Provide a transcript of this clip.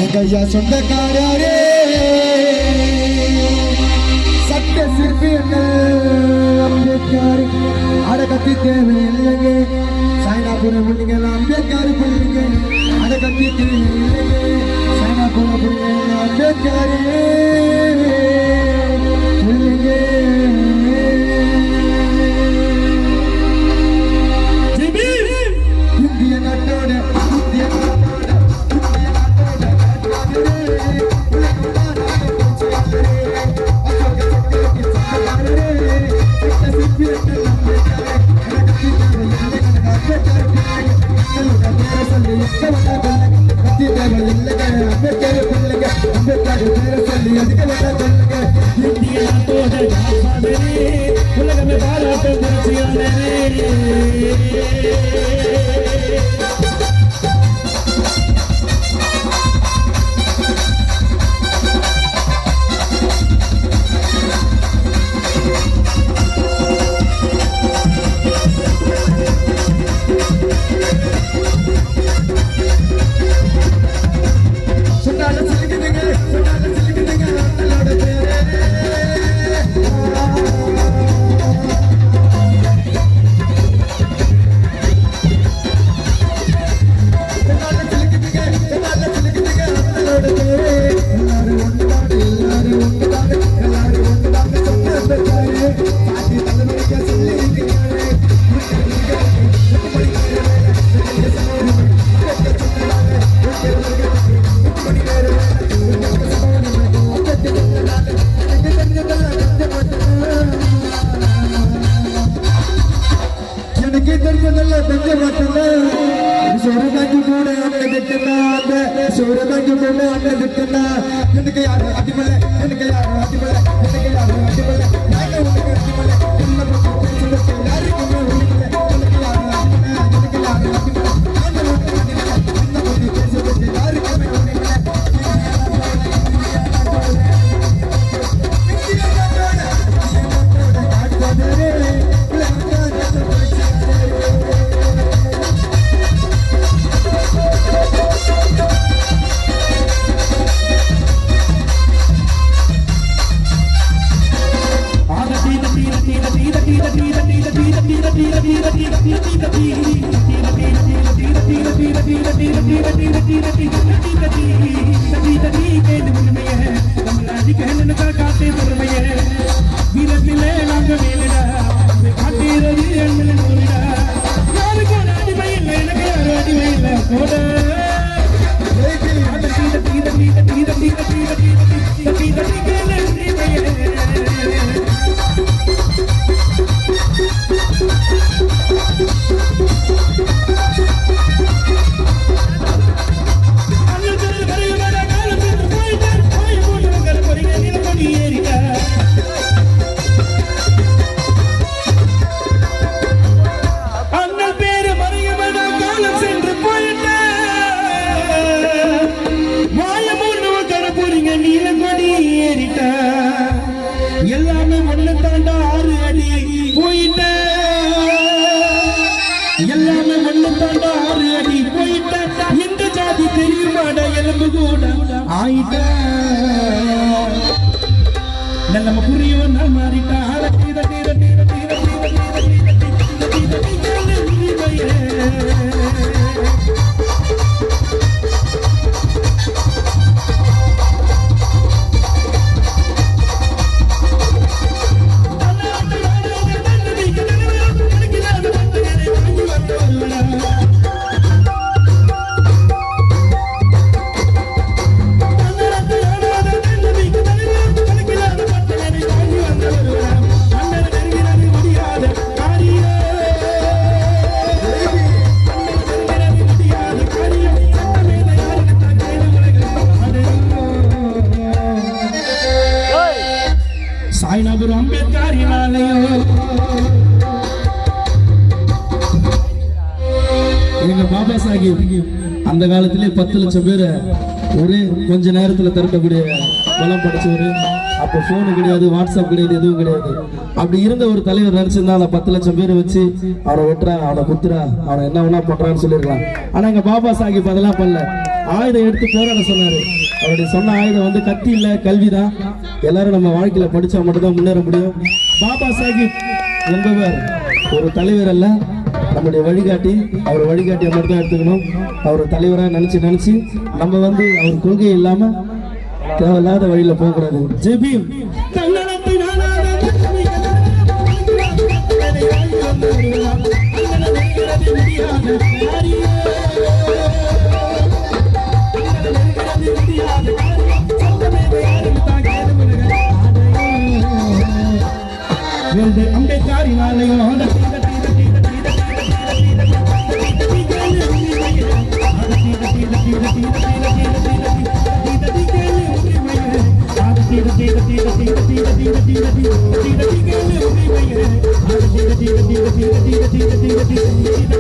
எங்கையா சொந்தக்காரரே சட்ட சிற்பியங்கள் அம்பேத்கர் அடக்கத்தி தேவை இல்லைங்க சைனாபுரம் பிள்ளைங்க அம்பேத்கர் பிள்ளைங்க அடக்கத்தி தேவை இல்லைங்க சைனாபுரம் பிள்ளைங்க அம்பேத்கரே பிள்ளைங்க இந்திய நாட்டோட உலகமே பாராட்டும் எனக்கு யாரு அடிமலை எனக்கு யாரு அடிமலை எனக்கு யாரு அடிமலை நாங்க உனக்கு அடிமலை யாருக்குமே உண்மையில எனக்கு யாரு அடிமலை எனக்கு யாரு அடிமலை நாங்க உனக்கு அடிமலை என்ன பத்தி பேசுறது யாருக்குமே உண்மையில எல்லாமே ஒண்ணு தாண்டா 6 அடி போயிட்ட எல்லாமே ஒண்ணு தாண்டா 6 அடி போயிட்ட எந்த ஜாதி தெரியுமாடா எலும்பு கூட ஆயிட்ட நம்ம புரியும் நான் மாறிட்டா சாய்நாபுரம் அம்பேத்கரின் ஆலயம் எங்க பாபா சாஹிப் அந்த காலத்திலே 10 லட்சம் பேரை ஒரே கொஞ்ச நேரத்தில் திரட்டக்கூடிய பலம் படைச்சவர். அப்போ ஃபோனு கிடையாது, வாட்ஸ்அப் கிடையாது, எதுவும் கிடையாது. அப்படி இருந்த ஒரு தலைவர் நினைச்சிருந்தா அந்த 10 லட்சம் பேரை வச்சு அவனை வெட்டுறா, அவனை குத்துறா, அவனை என்ன வேணா பண்றான்னு சொல்லியிருக்கலாம். ஆனா எங்க பாபா சாஹிப் அதெல்லாம் பண்ணல. ஆயுதம் எடுத்து போராட சொன்னாரு. அவருடைய சொன்ன ஆயுதம் வந்து கத்தி இல்ல, கல்விதான். எல்லாரும் நம்ம வாழ்க்கையில படிச்சா மட்டும்தான் முன்னேற முடியும். பாபா சாஹிப் என்பவர் ஒரு தலைவர் அல்ல, நம்முடைய வழிகாட்டி. அவர் வழிகாட்டிய மட்டும் தான் எடுத்துக்கணும். அவர் தலைவராக நினைச்சு நம்ம வந்து அவர் கொள்கை இல்லாம தேவையில்லாத வழியில போகக்கூடாது. ஜெபீம் அம்பேத்கரினாலையும் Thank you.